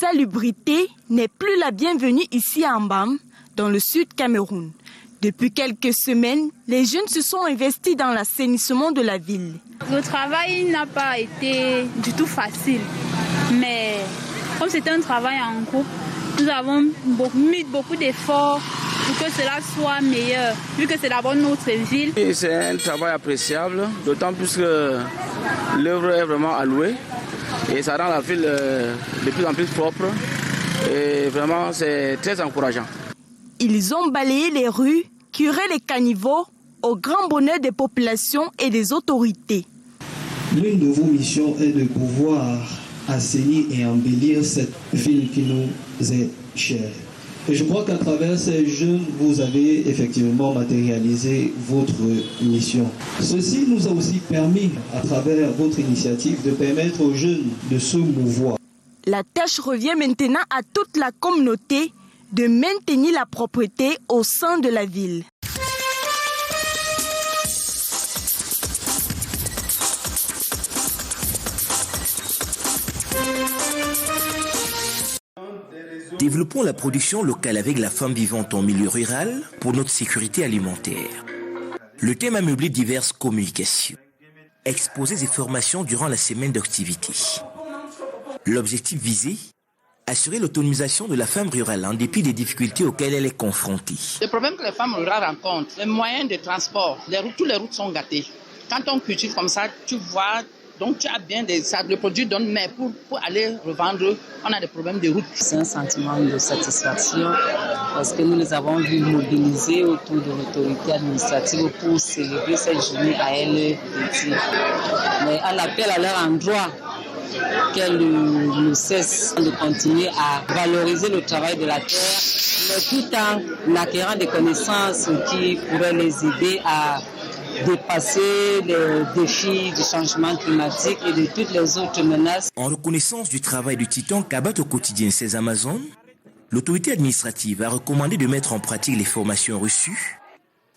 L'insalubrité n'est plus la bienvenue ici à Mbam, dans le sud Cameroun. Depuis quelques semaines, les jeunes se sont investis dans l'assainissement de la ville. Le travail n'a pas été du tout facile, mais comme c'était un travail en groupe, nous avons mis beaucoup d'efforts pour que cela soit meilleur, vu que c'est d'abord notre ville. C'est un travail appréciable, d'autant plus que l'œuvre est vraiment allouée et ça rend la ville de plus en plus propre et vraiment c'est très encourageant. Ils ont balayé les rues, curé les caniveaux, au grand bonheur des populations et des autorités. L'une de vos missions est de pouvoir assainir et embellir cette ville qui nous est chère. Et je crois qu'à travers ces jeunes, vous avez effectivement matérialisé votre mission. Ceci nous a aussi permis, à travers votre initiative, de permettre aux jeunes de se mouvoir. La tâche revient maintenant à toute la communauté de maintenir la propreté au sein de la ville. Développons la production locale avec la femme vivante en milieu rural pour notre sécurité alimentaire. Le thème a meublé diverses communications, exposés et formations durant la semaine d'activité. L'objectif visé, assurer l'autonomisation de la femme rurale en dépit des difficultés auxquelles elle est confrontée. Le problème que les femmes rurales rencontrent, les moyens de transport, toutes les routes sont gâtées. Quand on cultive comme ça, tu vois, donc tu as bien le produit donne, mais pour aller revendre, on a des problèmes de route. C'est un sentiment de satisfaction parce que nous les avons vus mobiliser autour de l'autorité administrative pour célébrer cette journée à elle dédiée. Mais à l'appel à leur endroit, qu'elles ne cessent de continuer à valoriser le travail de la terre, mais tout en acquérant des connaissances qui pourraient les aider à dépasser les défis du changement climatique et de toutes les autres menaces. En reconnaissance du travail du titan qu'abattent au quotidien ces Amazones, l'autorité administrative a recommandé de mettre en pratique les formations reçues,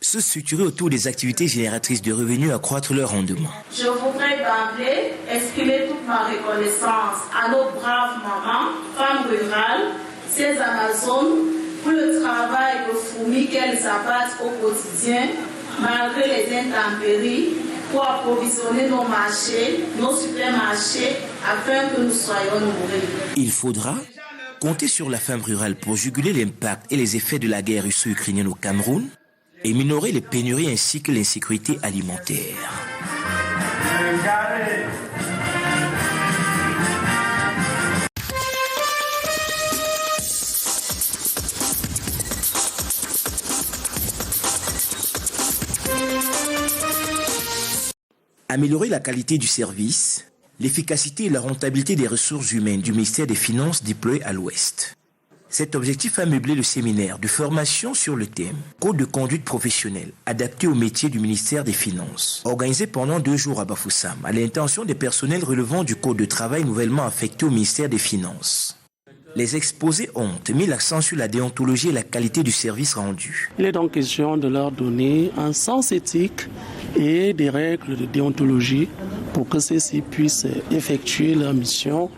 se structurer autour des activités génératrices de revenus et accroître leur rendement. Je voudrais d'emblée exprimer toute ma reconnaissance à nos braves mamans, femmes rurales, ces Amazones, pour le travail de fourmi qu'elles abattent au quotidien, malgré les intempéries, pour approvisionner nos marchés, nos supermarchés, afin que nous soyons nourris. Il faudra compter sur la femme rurale pour juguler l'impact et les effets de la guerre russo-ukrainienne au Cameroun et minorer les pénuries ainsi que l'insécurité alimentaire. Améliorer la qualité du service, l'efficacité et la rentabilité des ressources humaines du ministère des Finances déployé à l'Ouest. Cet objectif a meublé le séminaire de formation sur le thème « Code de conduite professionnelle adapté au métier du ministère des Finances » organisé pendant 2 jours à Bafoussam à l'intention des personnels relevant du Code de travail nouvellement affecté au ministère des Finances. Les exposés ont mis l'accent sur la déontologie et la qualité du service rendu. Il est donc question de leur donner un sens éthique et des règles de déontologie pour que ceux-ci puissent effectuer leur mission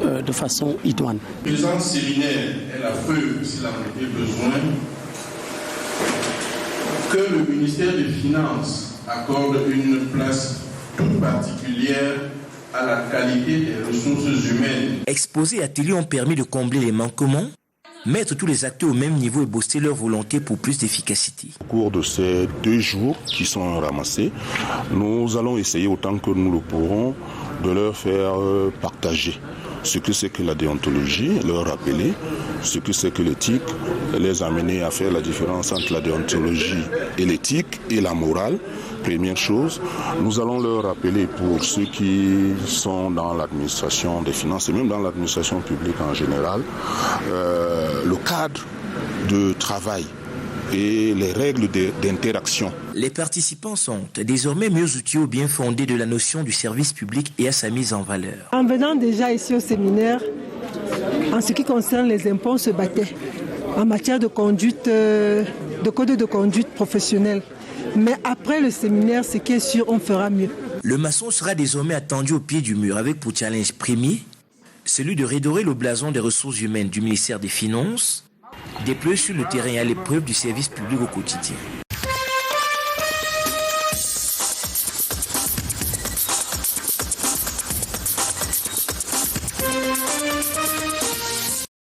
de façon idoine. Le présent séminaire est la preuve, s'il en était besoin, que le ministère des Finances accorde une place toute particulière à la qualité des ressources humaines. Exposés et ateliers ont permis de combler les manquements, mettre tous les acteurs au même niveau et booster leur volonté pour plus d'efficacité. Au cours de ces 2 jours qui sont ramassés, nous allons essayer autant que nous le pourrons de leur faire partager ce que c'est que la déontologie, leur rappeler ce que c'est que l'éthique, les amener à faire la différence entre la déontologie et l'éthique et la morale. Première chose, nous allons leur rappeler pour ceux qui sont dans l'administration des finances et même dans l'administration publique en général, le cadre de travail et les règles d'interaction. Les participants sont désormais mieux outillés au bien fondé de la notion du service public et à sa mise en valeur. En venant déjà ici au séminaire, en ce qui concerne les impôts, on se battait en matière de conduite, de code de conduite professionnelle. Mais après le séminaire, ce qui est sûr, on fera mieux. Le maçon sera désormais attendu au pied du mur avec pour challenge premier celui de redorer le blason des ressources humaines du ministère des Finances, déployé sur le terrain à l'épreuve du service public au quotidien.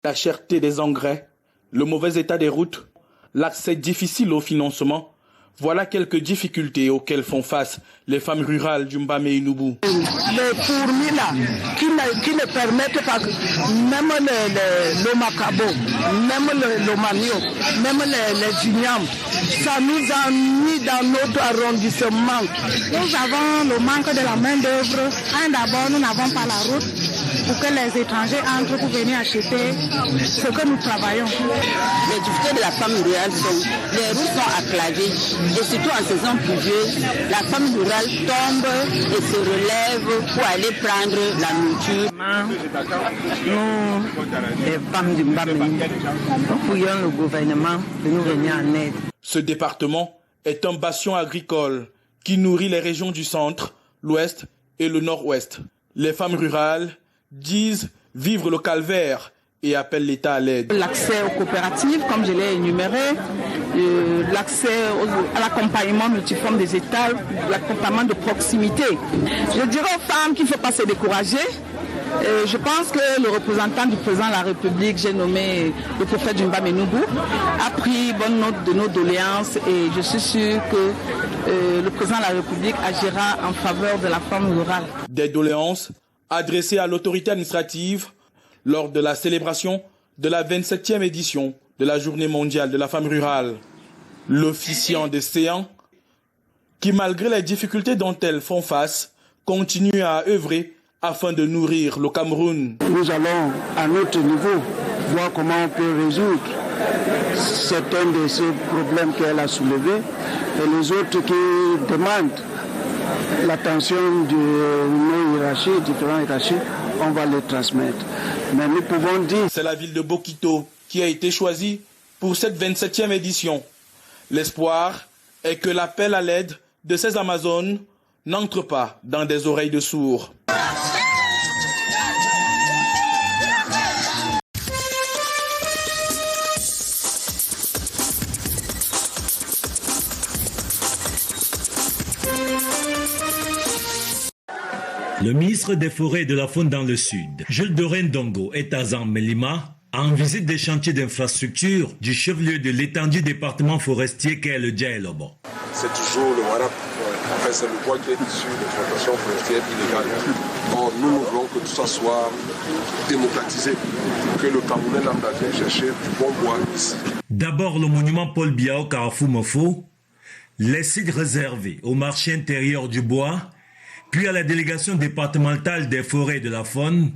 La cherté des engrais, le mauvais état des routes, l'accès difficile au financement, voilà quelques difficultés auxquelles font face les femmes rurales du Mbamé-Inoubou. Les fourmis là, qui ne permettent pas, même le macabo, même le manio, même les ignam, ça nous ennuie dans notre arrondissement. Nous avons le manque de la main d'œuvre. D'abord, nous n'avons pas la route pour que les étrangers entrent pour venir acheter ce que nous travaillons. Les difficultés de la femme rurale sont, les routes sont acclavées. Et surtout en saison pluvieuse, la femme rurale tombe et se relève pour aller prendre la nourriture. Nous, les femmes du Mbamé, nous prions le gouvernement de nous venir en aide. Ce département est un bastion agricole qui nourrit les régions du centre, l'ouest et le nord-ouest. Les femmes rurales disent vivre le calvaire et appellent l'État à l'aide. L'accès aux coopératives, comme je l'ai énuméré, l'accès à l'accompagnement multiforme des États, l'accompagnement de proximité. Je dirais aux femmes qu'il ne faut pas se décourager. Je pense que le représentant du président de la République, j'ai nommé le prophète du Mbamé-Inoubou, a pris bonne note de nos doléances et je suis sûr que le président de la République agira en faveur de la femme rurale. Des doléances adressées à l'autorité administrative lors de la célébration de la 27e édition de la Journée mondiale de la femme rurale. L'officiant des séants, qui malgré les difficultés dont elles font face, continue à œuvrer afin de nourrir le Cameroun. Nous allons à notre niveau voir comment on peut résoudre certains de ces problèmes qu'elle a soulevés et les autres qui demandent l'attention de nos hiérarchies, différents hiérarchies, on va les transmettre. Mais nous pouvons dire... C'est la ville de Bokito qui a été choisie pour cette 27e édition. L'espoir est que l'appel à l'aide de ces Amazones n'entre pas dans des oreilles de sourds. Le ministre des Forêts et de la Faune dans le Sud, Jules Doré Ndongo, est à Zambélima en visite des chantiers d'infrastructure du chef-lieu de l'étendu département forestier qu'est le Djaïlobo. C'est toujours le Warap, enfin c'est le bois qui est issu de l'exploitation forestière illégale. Or, nous voulons que tout ça soit démocratisé, que le Camerounais n'a pas à chercher du bon bois ici. D'abord le monument Paul Biya au Carrefour Mofo, les sites réservés au marché intérieur du bois, puis à la délégation départementale des forêts et de la faune,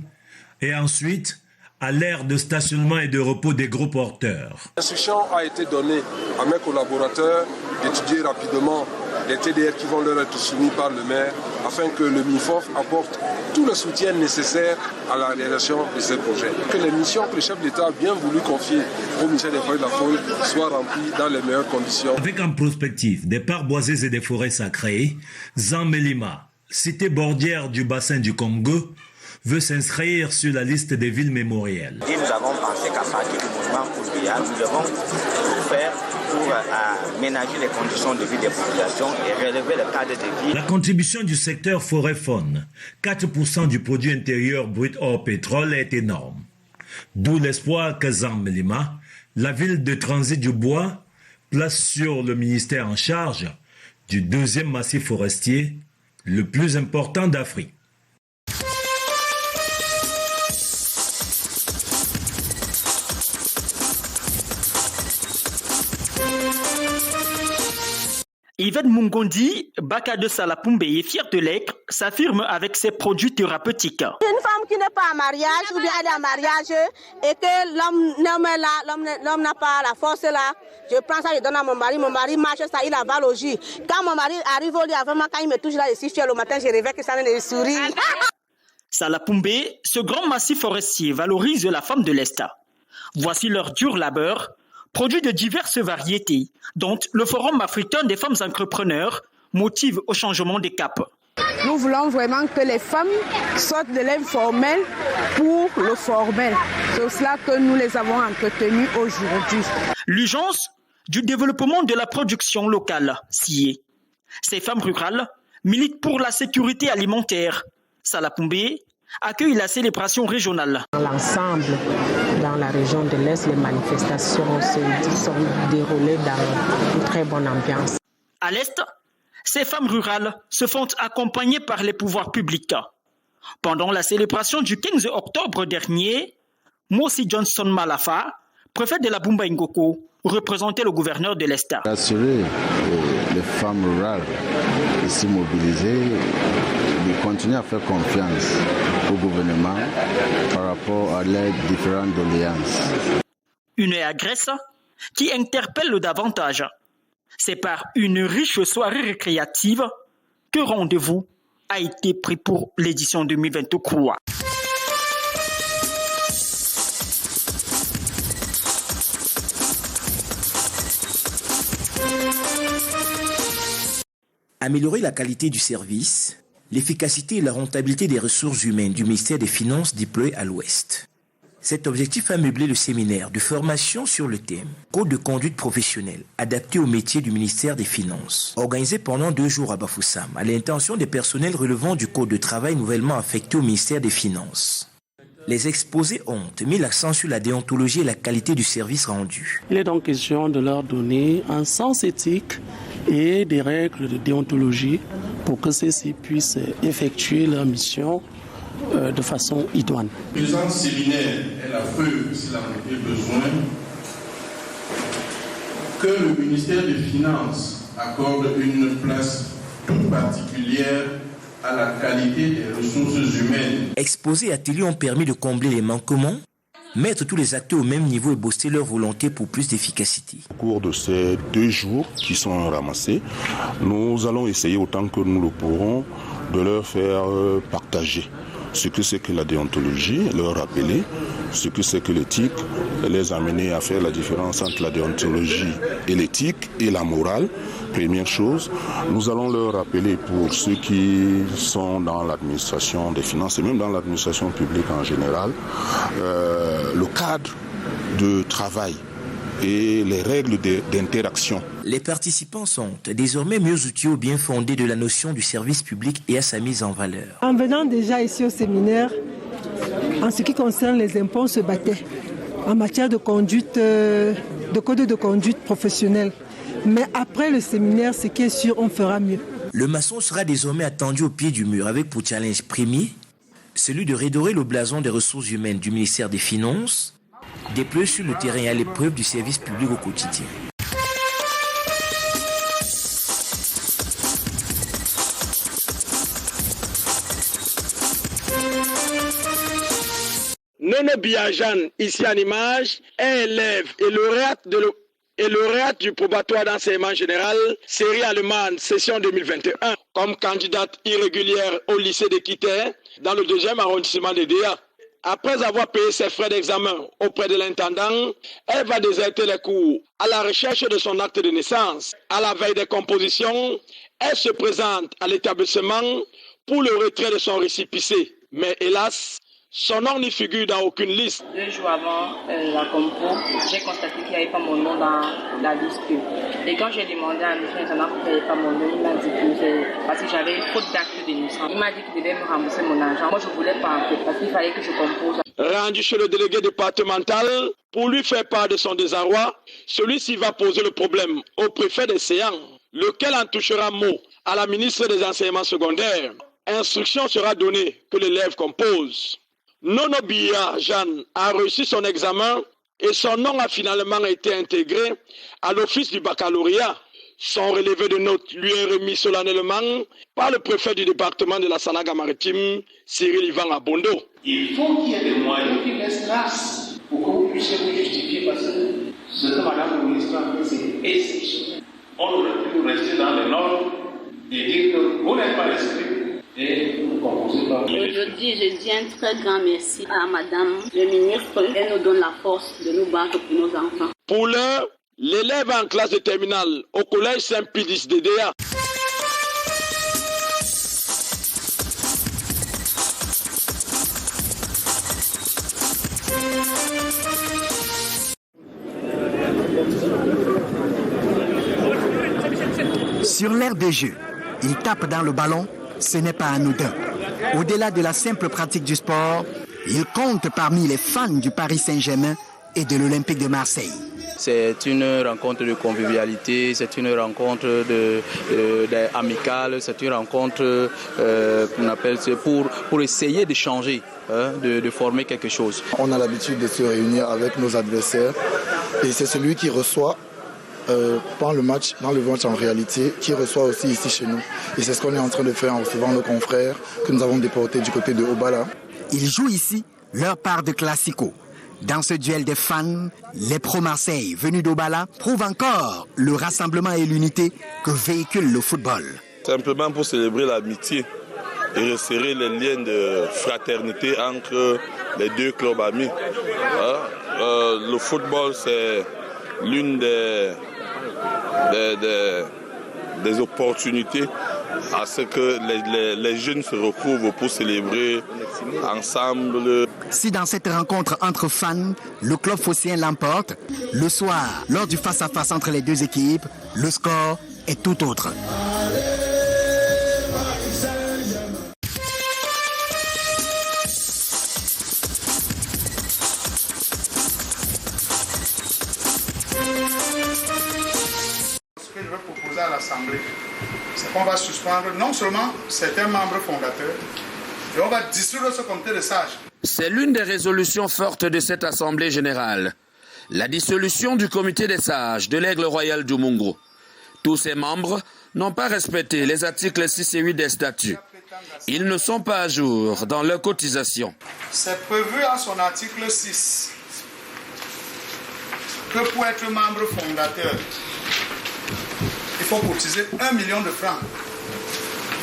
et ensuite à l'aire de stationnement et de repos des gros porteurs. L'instruction a été donnée à mes collaborateurs d'étudier rapidement les TDR qui vont leur être soumis par le maire, afin que le MIFOF apporte tout le soutien nécessaire à la réalisation de ces projets. Que les missions que le chef d'État a bien voulu confier au ministère des Forêts et de la Faune soient remplies dans les meilleures conditions. Avec en prospective des parcs boisés et des forêts sacrées, Zambélima, cité bordière du bassin du Congo, veut s'inscrire sur la liste des villes mémorielles. Et nous avons pensé qu'à partir du mouvement Kourbéa, nous devons tout faire pour aménager les conditions de vie des populations et relever le cadre de vie. La contribution du secteur forêt-faune, 4% du produit intérieur brut hors pétrole, est énorme. D'où l'espoir que Zambélima, la ville de transit du bois, place sur le ministère en charge du deuxième massif forestier, le plus important d'Afrique. Yvette Mungondi, Baka de Salapumbe et fière de l'être, s'affirme avec ses produits thérapeutiques. Une femme qui n'est pas en mariage ou bien elle est en mariage et que l'homme n'a pas la force là, je prends ça, je donne à mon mari marche ça, il avale au jus. Quand mon mari arrive au lit, vraiment quand il me touche là, je suis le matin, je réveille que ça ne sourit. Salapumbe, ce grand massif forestier valorise la femme de l'Est. Voici leur dur labeur, produit de diverses variétés, dont le Forum africain des femmes entrepreneurs motive au changement des caps. Nous voulons vraiment que les femmes sortent de l'informel pour le formel. C'est cela que nous les avons entretenues aujourd'hui. L'urgence du développement de la production locale s'y est. Ces femmes rurales militent pour la sécurité alimentaire. Salapoumbe accueille la célébration régionale. Dans l'ensemble, dans la région de l'Est, les manifestations se sont déroulées dans une très bonne ambiance. À l'Est, ces femmes rurales se font accompagner par les pouvoirs publics. Pendant la célébration du 15 octobre dernier, Mosi Johnson Malafa, préfet de la Bumba Ngoko, représentait le gouverneur de l'Est. Assurer les femmes rurales ici mobilisées de continuer à faire confiance au gouvernement par rapport à leurs différentes doléances. Une agresse qui interpelle davantage. C'est par une riche soirée récréative que rendez-vous a été pris pour l'édition 2023. Améliorer la qualité du service, l'efficacité et la rentabilité des ressources humaines du ministère des Finances déployées à l'Ouest. Cet objectif a meublé le séminaire de formation sur le thème « Code de conduite professionnelle adapté au métier du ministère des Finances » organisé pendant 2 jours à Bafoussam à l'intention des personnels relevant du Code de travail nouvellement affecté au ministère des Finances. Les exposés ont mis l'accent sur la déontologie et la qualité du service rendu. Il est donc question de leur donner un sens éthique et des règles de déontologie pour que ceux-ci puissent effectuer leur mission de façon idoine. Le présent séminaire est la preuve, s'il en avait besoin, que le ministère des Finances accorde une place toute particulière à la qualité des ressources humaines. Exposés et ateliers ont permis de combler les manquements, mettre tous les acteurs au même niveau et booster leur volonté pour plus d'efficacité. Au cours de ces 2 jours qui sont ramassés, nous allons essayer autant que nous le pourrons de leur faire partager ce que c'est que la déontologie, leur rappeler ce que c'est que l'éthique, les amener à faire la différence entre la déontologie et l'éthique et la morale. Première chose, nous allons leur rappeler pour ceux qui sont dans l'administration des finances et même dans l'administration publique en général, le cadre de travail et les règles d'interaction. Les participants sont désormais mieux outillés au bien fondé de la notion du service public et à sa mise en valeur. En venant déjà ici au séminaire, en ce qui concerne les impôts, on se battait en matière de conduite, de code de conduite professionnelle. Mais après le séminaire, ce qui est sûr, on fera mieux. Le maçon sera désormais attendu au pied du mur avec pour challenge premier celui de redorer le blason des ressources humaines du ministère des Finances, déployé sur le terrain à l'épreuve du service public au quotidien. Nono Biajan, ici en image, est élève et lauréate du probatoire d'enseignement général, série allemande, session 2021, comme candidate irrégulière au lycée de Quitté, dans le 2e arrondissement de DA. Après avoir payé ses frais d'examen auprès de l'intendant, elle va déserter les cours à la recherche de son acte de naissance. À la veille des compositions, elle se présente à l'établissement pour le retrait de son récépissé. Mais hélas, son nom n'y figure dans aucune liste. 2 jours avant la compo, j'ai constaté qu'il n'y avait pas mon nom dans la liste. Et quand j'ai demandé à M. Intendant pourquoi il n'y avait pas mon nom, il m'a dit que c'est parce que j'avais faute d'acte de naissance. Il m'a dit qu'il devait me rembourser mon argent. Moi, je ne voulais pas en fait, parce qu'il fallait que je compose. Rendu chez le délégué départemental pour lui faire part de son désarroi, celui-ci va poser le problème au préfet des séances, lequel en touchera mot à la ministre des enseignements secondaires. Instruction sera donnée que l'élève compose. Nono Biajan a reçu son examen et son nom a finalement été intégré à l'office du baccalauréat. Son relevé de notes lui est remis solennellement par le préfet du département de la Sanaga-Maritime, Cyril Ivan Abondo. Il faut qu'il y ait des moyens qui laissent grâce pour que vous puissiez vous justifier parce que ce que Madame le ministre a fait, c'est exceptionnel. On aurait pu rester dans les normes et dire que vous n'êtes pas inscrit. Aujourd'hui, je dis un très grand merci à Madame le ministre. Elle nous donne la force de nous battre pour nos enfants. Pour l'heure, l'élève en classe de terminale au collège Saint-Pédis de DA Sur l'aire de jeu, il tape dans le ballon, ce n'est pas anodin. Au-delà de la simple pratique du sport, il compte parmi les fans du Paris Saint-Germain et de l'Olympique de Marseille. C'est une rencontre de convivialité, c'est une rencontre amicale, c'est une rencontre qu'on appelle pour essayer de changer, de former quelque chose. On a l'habitude de se réunir avec nos adversaires et c'est celui qui reçoit dans le match en réalité, qui reçoit aussi ici chez nous. Et c'est ce qu'on est en train de faire en recevant nos confrères que nous avons déportés du côté de Obala. Ils jouent ici leur part de classico. Dans ce duel des fans, les pro-Marseille venus d'Obala prouvent encore le rassemblement et l'unité que véhicule le football. Simplement pour célébrer l'amitié et resserrer les liens de fraternité entre les deux clubs amis. Le football, c'est l'une des opportunités à ce que les jeunes se retrouvent pour célébrer ensemble. Si dans cette rencontre entre fans, le club phocéen l'emporte, le soir, lors du face-à-face entre les deux équipes, le score est tout autre. Ce que je vais proposer à l'Assemblée, c'est qu'on va suspendre non seulement certains membres fondateurs, mais on va dissoudre ce comité de sages. C'est l'une des résolutions fortes de cette Assemblée générale. La dissolution du comité des sages de l'Aigle royal du Mungo. Tous ses membres n'ont pas respecté les articles 6 et 8 des statuts. Ils ne sont pas à jour dans leur cotisation. C'est prévu en son article 6 que pour être membre fondateur, il faut cotiser 1 million de francs.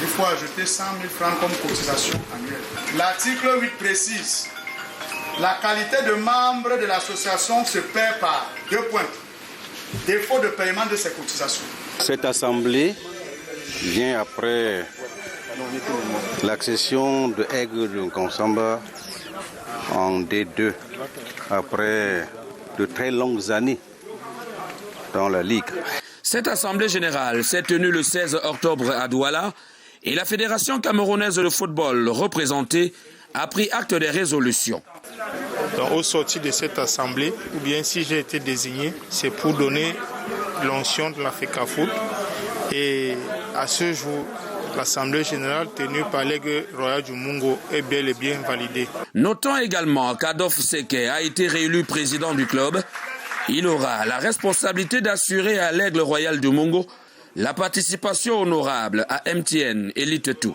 Il faut ajouter 100 000 francs comme cotisation annuelle. L'article 8 précise la qualité de membre de l'association se perd par 2 points. Défaut de paiement de ses cotisations. Cette assemblée vient après l'accession de Aigle de Konsamba en D2, après de très longues années dans la Ligue. Cette assemblée générale s'est tenue le 16 octobre à Douala et la Fédération camerounaise de football représentée a pris acte des résolutions. Donc, au sortir de cette assemblée, ou bien si j'ai été désigné, c'est pour donner l'onction de la FECAFOOT. Et à ce jour, l'assemblée générale tenue par l'Aigle royal du Mungo est bel et bien validée. Notons également qu'Adolphe Seke a été réélu président du club. Il aura la responsabilité d'assurer à l'Aigle royal du Mungo la participation honorable à MTN Elite 2.